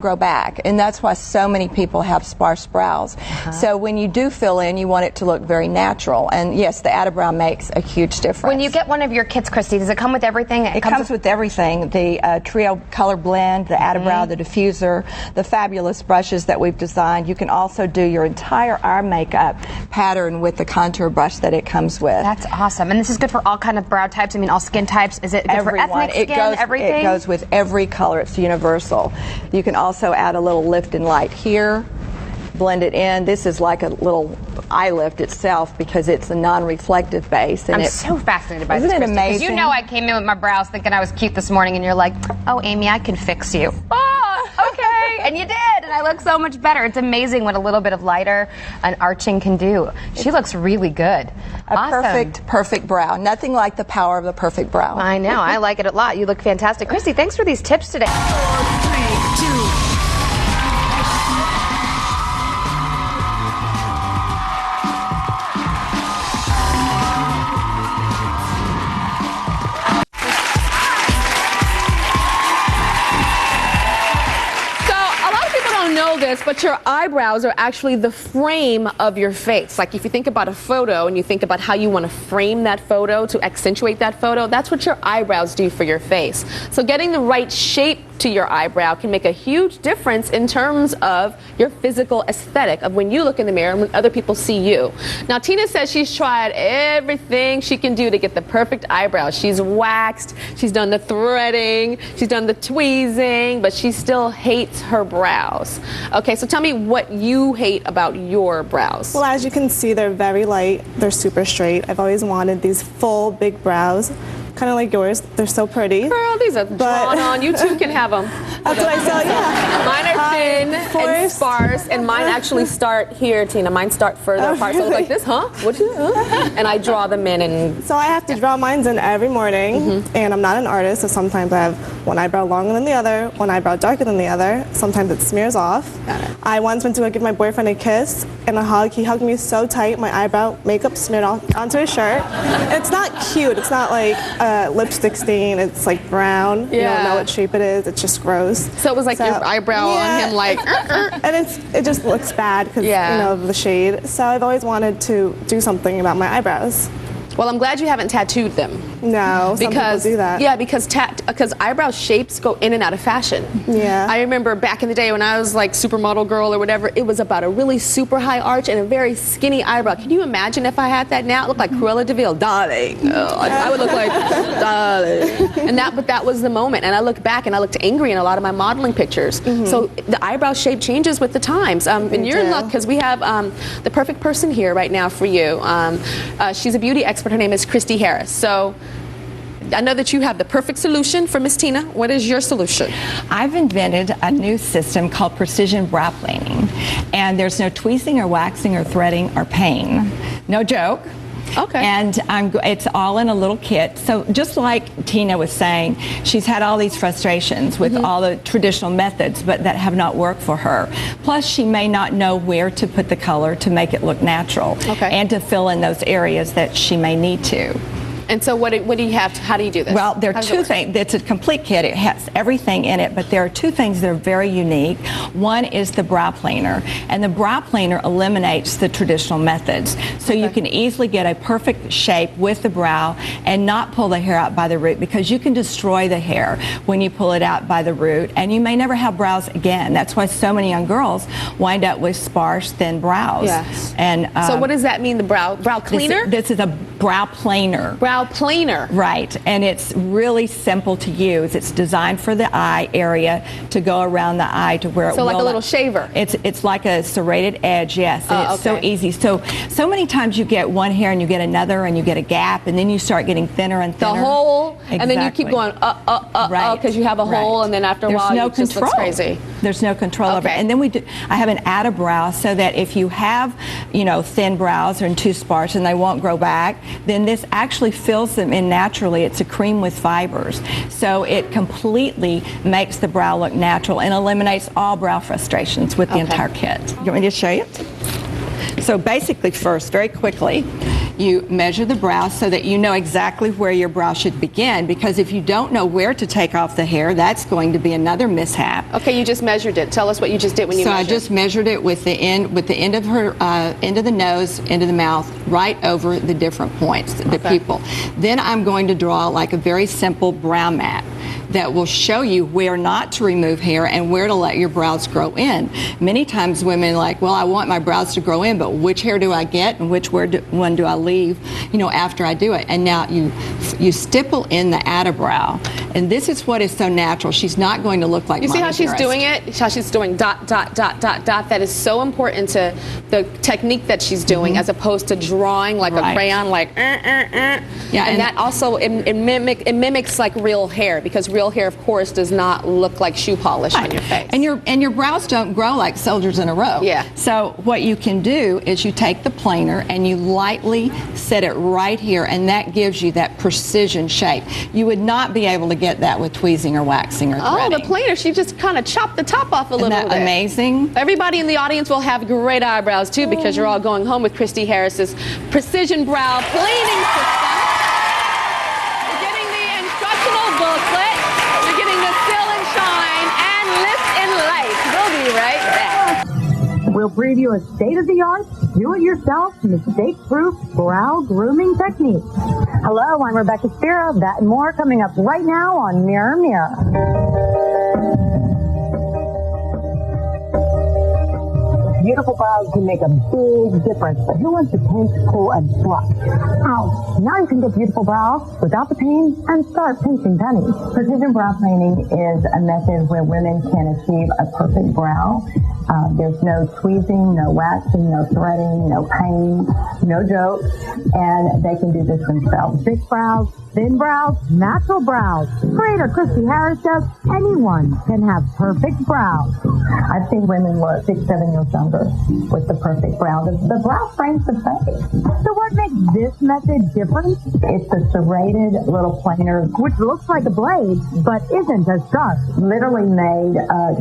grow back, and that's why so many people have sparse brows. So when you do fill in, you want it to look very natural, and yes, the Add-A-Brow makes a huge difference. When you get one of your kits, Christy, does it come with everything? It comes with everything. The Trio Color Blend, the Add-A-Brow, the diffuser, the fabulous brushes that we've designed. You can also do your entire eye makeup pattern with the contour brush that it comes with. That's awesome. And this is good for all kind of brow types, I mean all skin types. Is it good Everyone. for ethnic skin, everything? It goes with every color. It's universal. You can also add a little lift and light here, blend it in. This is like a little eye lift itself because it's a non-reflective base. And I'm so fascinated by this. Isn't it amazing? You know I came in with my brows thinking I was cute this morning, and you're like, oh, Amy, I can fix you. Oh, okay. And you did, and I look so much better. It's amazing what a little bit of lighter and arching can do. She looks really good. Awesome. Perfect brow. Nothing like the power of the perfect brow. I know. I like it a lot. You look fantastic. Christy, thanks for these tips today. 4, 3, 2. This, but your eyebrows are actually the frame of your face. Like if you think about a photo and you think about how you want to frame that photo to accentuate that photo, that's what your eyebrows do for your face. So getting the right shape to your eyebrow can make a huge difference in terms of your physical aesthetic of when you look in the mirror and when other people see you. Now Tina says she's tried everything she can do to get the perfect eyebrows. She's waxed, she's done the threading, she's done the tweezing, but she still hates her brows. Okay, so tell me what you hate about your brows. Well, as you can see, they're very light, they're super straight. I've always wanted these full big brows. Kind of like yours. They're so pretty. Girl, these are drawn on. You too can have them. That's what I saw, yeah. Mine are thin and sparse, and mine actually start here, Tina. Mine start further apart. So I was like this, huh? What you? And I draw them in. And so I have to draw mine in every morning, and I'm not an artist, so sometimes I have one eyebrow longer than the other, one eyebrow darker than the other. Sometimes it smears off. Got it. I once went to go give my boyfriend a kiss and a hug. He hugged me so tight, my eyebrow makeup smeared onto his shirt. It's not cute. It's not like lipstick stain. It's like brown. You don't know what shape it is. It's just gross. So it was like your eyebrow on him, like. And it just looks bad because you know of the shade. So I've always wanted to do something about my eyebrows. Well, I'm glad you haven't tattooed them. No, some people do that. Yeah, because eyebrow shapes go in and out of fashion. Yeah. I remember back in the day when I was like supermodel girl or whatever, it was about a really super high arch and a very skinny eyebrow. Can you imagine if I had that now? It looked like Cruella de Vil, darling. I would look like, darling. But that was the moment. And I look back and I looked angry in a lot of my modeling pictures. So the eyebrow shape changes with the times. And you're in luck because we have the perfect person here right now for you. She's a beauty expert. Her name is Christy Harris. So I know that you have the perfect solution for Miss Tina. What is your solution? I've invented a new system called precision brow planing, and there's no tweezing or waxing or threading or pain. No joke. Okay. And it's all in a little kit. So just like Tina was saying, she's had all these frustrations with all the traditional methods, but that have not worked for her. Plus, she may not know where to put the color to make it look natural, and to fill in those areas that she may need to. And so what do you have? How do you do this? Well, there are two things. It's a complete kit. It has everything in it, but there are two things that are very unique. One is the brow planer, and the brow planer eliminates the traditional methods. So you can easily get a perfect shape with the brow and not pull the hair out by the root, because you can destroy the hair when you pull it out by the root, and you may never have brows again. That's why so many young girls wind up with sparse, thin brows. Yes. And so what does that mean? The brow cleaner? This is a brow planer. Brow planer. Right, and it's really simple to use. It's designed for the eye area to go around the eye to where it will. So like a little shaver. It's like a serrated edge, yes, and it's so easy. So many times you get one hair and you get another and you get a gap, and then you start getting thinner and thinner. The hole, exactly. And then you keep going because you have a hole, and then after a while it just looks crazy. There's no control over it. And then I have an Add-A-Brow, so that if you have, thin brows and too sparse and they won't grow back, then this actually fills them in naturally. It's a cream with fibers. So it completely makes the brow look natural and eliminates all brow frustrations with the entire kit. You want me to show you? So basically first, very quickly, you measure the brows so that you know exactly where your brow should begin, because if you don't know where to take off the hair, that's going to be another mishap. Okay, you just measured it. Tell us what you just did when you measured. So I just measured it with the end of her end of the nose, end of the mouth, right over the different points, the pupil. Then I'm going to draw like a very simple brow map that will show you where not to remove hair and where to let your brows grow in. Many times women are like, well, I want my brows to grow in, but which hair do I get and which one do I leave, after I do it? And now you stipple in the attabrow, and this is what is so natural. She's not going to look like You see how she's Dearest. doing it? How she's doing dot, dot, dot, dot, dot. That is so important to the technique that she's doing, as opposed to drawing like a crayon, like, Yeah, and that also, it mimics like real hair, because real hair, of course, does not look like shoe polish on your face. And your brows don't grow like soldiers in a row. Yeah. So what you can do is you take the planer and you lightly set it right here, and that gives you that precision shape. You would not be able to get that with tweezing or waxing or threading. Oh, the planer, she just kind of chopped the top off a little bit. Isn't that amazing? Everybody in the audience will have great eyebrows too, because you're all going home with Christy Harris's Precision Brow Planing System. You're getting the instructional booklet. You're getting the Fill and Shine and Lift and Light. We'll be right back. We'll preview a state-of-the-art, do-it-yourself, mistake-proof brow grooming technique. Hello, I'm Rebecca Spira. That and more coming up right now on Mirror Mirror. Beautiful brows can make a big difference, but who wants to pinch, pull, and pluck? Ow! Now you can get beautiful brows without the pain and start pinching pennies. Precision brow planing is a method where women can achieve a perfect brow. There's no tweezing, no waxing, no threading, no pain, no jokes, and they can do this themselves. Big brows, thin brows, natural brows. Creator Christy Harris says anyone can have perfect brows. I've seen women look 6, 7 years younger with the perfect brow. The brow frames the face. So what makes this method different? It's a serrated little planer, which looks like a blade, but isn't as sharp. Literally made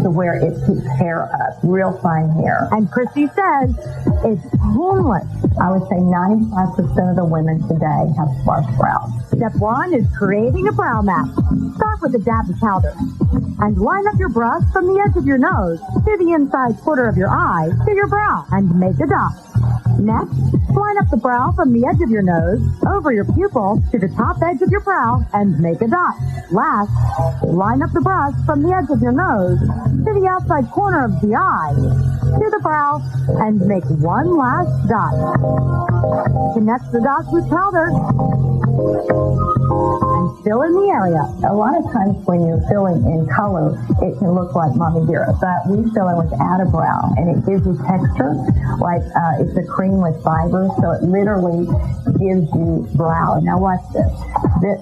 to where it keeps hair up, real fine hair. And Christy says it's painless. I would say 95% of the women today have sparse brows. Step 1 is creating a brow map. Start with a dab of powder and line up your brush from the edge of your nose to the inside quarter of your eye to your brow and make a dot. Next, line up the brow from the edge of your nose over your pupil to the top edge of your brow and make a dot. Last, line up the brush from the edge of your nose to the outside corner of the eye to the brow and make one last dot. Connect the dots with powder and fill in the area. A lot of times when you're filling in color, it can look like Mommy Dearest, but we fill in with attabrow, and it gives you texture, like it's a cream with fiber, so it literally gives you brow. Now watch this.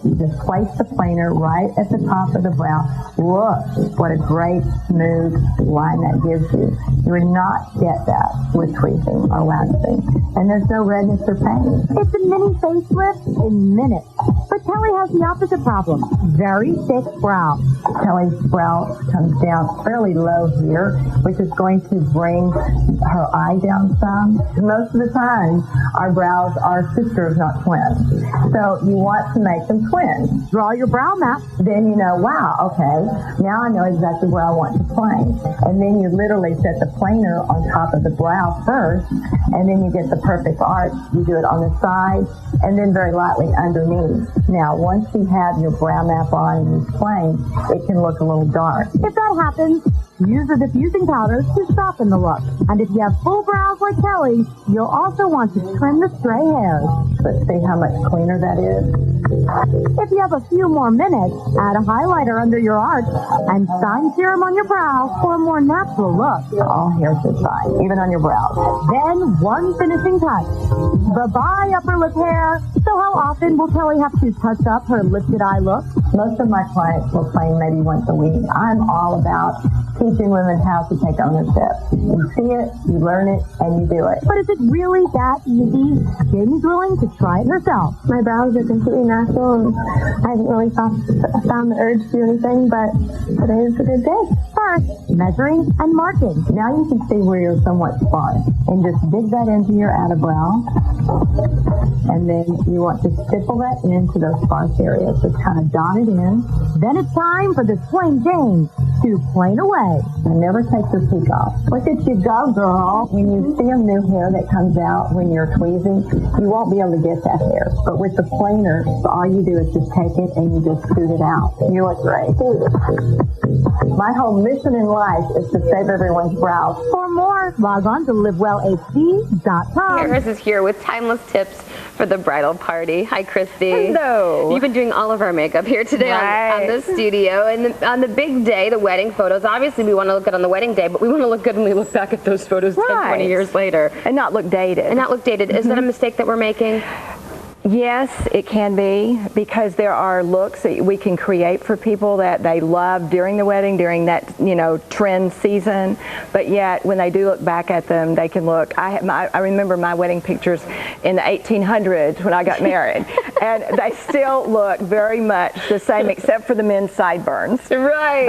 You just place the planer right at the top of the brow. Look, what a great smooth line that gives you. You would not get that with tweezing or waxing, and there's no redness or pain. It's a mini facelift in minutes. But Kelly has the opposite problem. Very thick brow. Kelly's brow comes down fairly low here, which is going to bring her eye down some. Most of the time, our brows are sisters, not twins. So you want to make them twins. Draw your brow map. Then you know, wow, okay, now I know exactly where I want to plane. And then you literally set the planer on top of the brow first, and then you get the perfect arch. You do it on the side, and then very lightly underneath. Now, once you have your brow map on and it's plain, it can look a little dark. If that happens, use a diffusing powder to soften the look. And if you have full brows like Kelly, you'll also want to trim the stray hairs. But see how much cleaner that is? If you have a few more minutes, add a highlighter under your arch and shine serum on your brow for a more natural look. All hair should shine, even on your brows. Then one finishing touch. Bye-bye upper lip hair. So how often will Kelly have to touch up her lifted eye look? Most of my clients will plane maybe once a week. I'm all about teaching women how to take ownership. You see it, you learn it, and you do it. But is it really that easy? Jamie's willing to try it herself. My brows are completely natural, and I haven't really found the urge to do anything, but today is a good day. First, measuring and marking. Now you can see where you're somewhat sparse. And just dig that into your brow. And then you want to stipple that into those sparse areas. Just kind of dot it in. Then it's time for the Plain Jane to plane away. And never take your peak off. Look at you go, girl. When you see a new hair that comes out when you're tweezing, you won't be able to get that hair. But with the planer, all you do is just take it and you just scoot it out. You look great. My whole mission in life is to save everyone's brows. For more, log on to livewellhd.com. Harris is here with timeless tips for the bridal party. Hi, Christy. Hello. You've been doing all of our makeup here today on the studio. And on the big day, the wedding photos, obviously we want to look good on the wedding day, but we want to look good when we look back at those photos 10, 20 years later. And not look dated. Is that a mistake that we're making? Yes, it can be, because there are looks that we can create for people that they love during the wedding, during that, trend season. But yet, when they do look back at them, they can look. I remember my wedding pictures in the 1800s when I got married, and they still look very much the same, except for the men's sideburns. Right.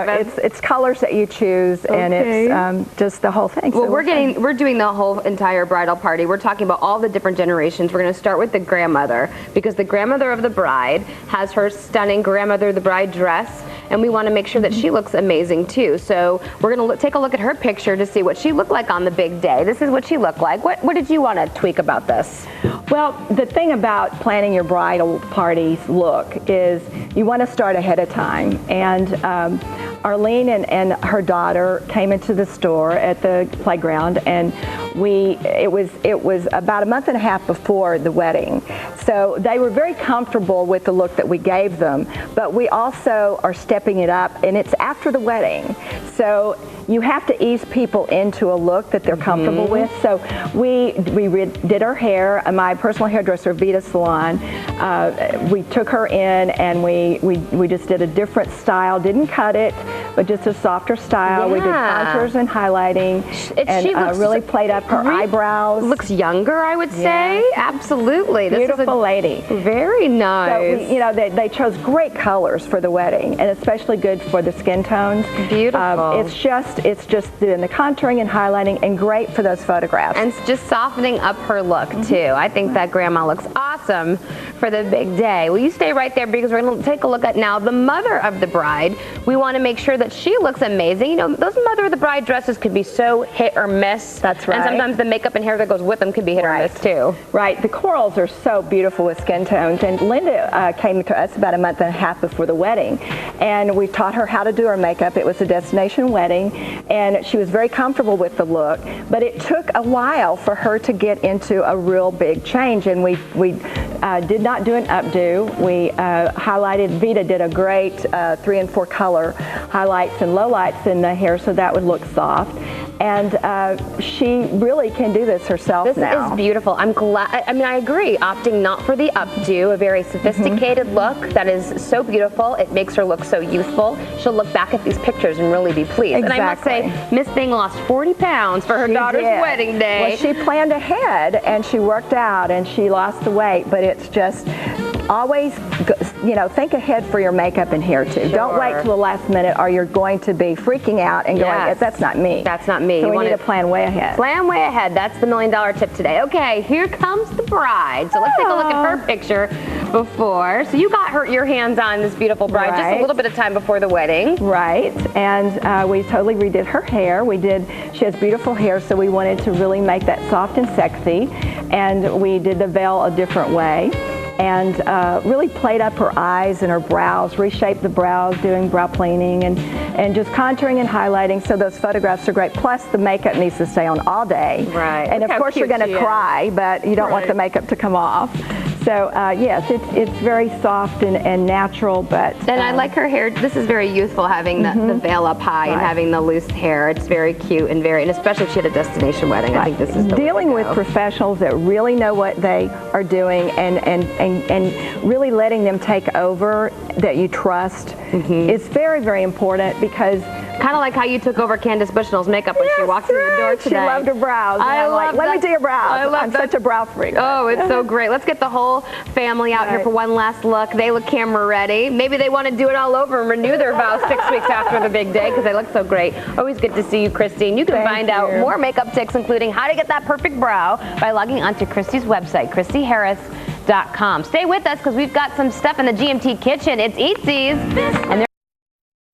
But it's colors that you choose, and it's just the whole thing. Well, so we're doing the whole entire bridal party. We're talking about all the different generations. We're going to start with the grandmother, because the grandmother of the bride has her stunning grandmother of the bride dress, and we want to make sure that she looks amazing too. So we're going to take a look at her picture to see what she looked like on the big day. This is what she looked like. What did you want to tweak about this? Well, the thing about planning your bridal party's look is you want to start ahead of time. And Arlene and her daughter came into the store at the playground, and it was about a month and a half before the wedding. So they were very comfortable with the look that we gave them, but we also are stepping it up, and it's after the wedding. So you have to ease people into a look that they're comfortable with. So we did her hair. My personal hairdresser, Vita Salon, we took her in, and we just did a different style. Didn't cut it, but just a softer style. Yeah. We did contours and highlighting, and really played up her eyebrows. Looks younger, I would say. Absolutely. Beautiful lady. Very nice. So they chose great colors for the wedding, and especially good for the skin tones. Beautiful. It's just doing the contouring and highlighting, and great for those photographs. And just softening up her look too. I think that grandma looks awesome for the big day. Will you stay right there, because we're going to take a look at now the mother of the bride. We want to make sure that she looks amazing. Those mother of the bride dresses could be so hit or miss. That's right. And sometimes the makeup and hair that goes with them can be hit or miss too. Right. The corals are so beautiful with skin tones. And Linda came to us about a month and a half before the wedding, and we taught her how to do her makeup. It was a destination wedding, and she was very comfortable with the look, but it took a while for her to get into a real big change, and we did not do an updo. We highlighted. Vita did a great 3 and 4 color highlights and lowlights in the hair, so that would look soft. And she really can do this herself now. This is beautiful. I'm glad. I mean, I agree. Opting not for the updo, a very sophisticated look that is so beautiful. It makes her look so youthful. She'll look back at these pictures and really be pleased. Exactly. And I must say, Miss Thing lost 40 pounds for her daughter's wedding day. Well, she planned ahead, and she worked out, and she lost the weight, but it's just always, think ahead for your makeup and hair too. Sure. Don't wait till the last minute, or you're going to be freaking out and going, that's not me. That's not me. So we need to plan way ahead. Plan way ahead. That's the $1 million tip today. Okay, here comes the bride. So let's take a look at her picture before. So you got your hands on this beautiful bride just a little bit of time before the wedding. Right, and we totally redid her hair. She has beautiful hair, so we wanted to really make that soft and sexy, and we did the veil a different way. And really played up her eyes and her brows, reshaped the brows, doing brow planing and just contouring and highlighting, so those photographs are great. Plus the makeup needs to stay on all day. Right. And of course you're going to cry, but you don't want the makeup to come off. So yes, it's very soft and natural, but... And I like her hair. This is very youthful, having the veil up high and having the loose hair. It's very cute and especially if she had a destination wedding. I think this is the dealing with professionals that really know what they are doing and really letting them take over, that you trust, is very, very important, because kind of like how you took over Candace Bushnell's makeup when she walked through the door today. She loved her brows. I love Let me do your brows. I'm such a brow freak. Oh, it's so great. Let's get the whole family out here for one last look. They look camera ready. Maybe they want to do it all over and renew their vows 6 weeks after the big day because they look so great. Always good to see you, Christine. You can find out more makeup tips, including how to get that perfect brow, by logging onto Christy's website, ChristyHarris.com. Stay with us because we've got some stuff in the GMT kitchen. It's Eatsies, and they're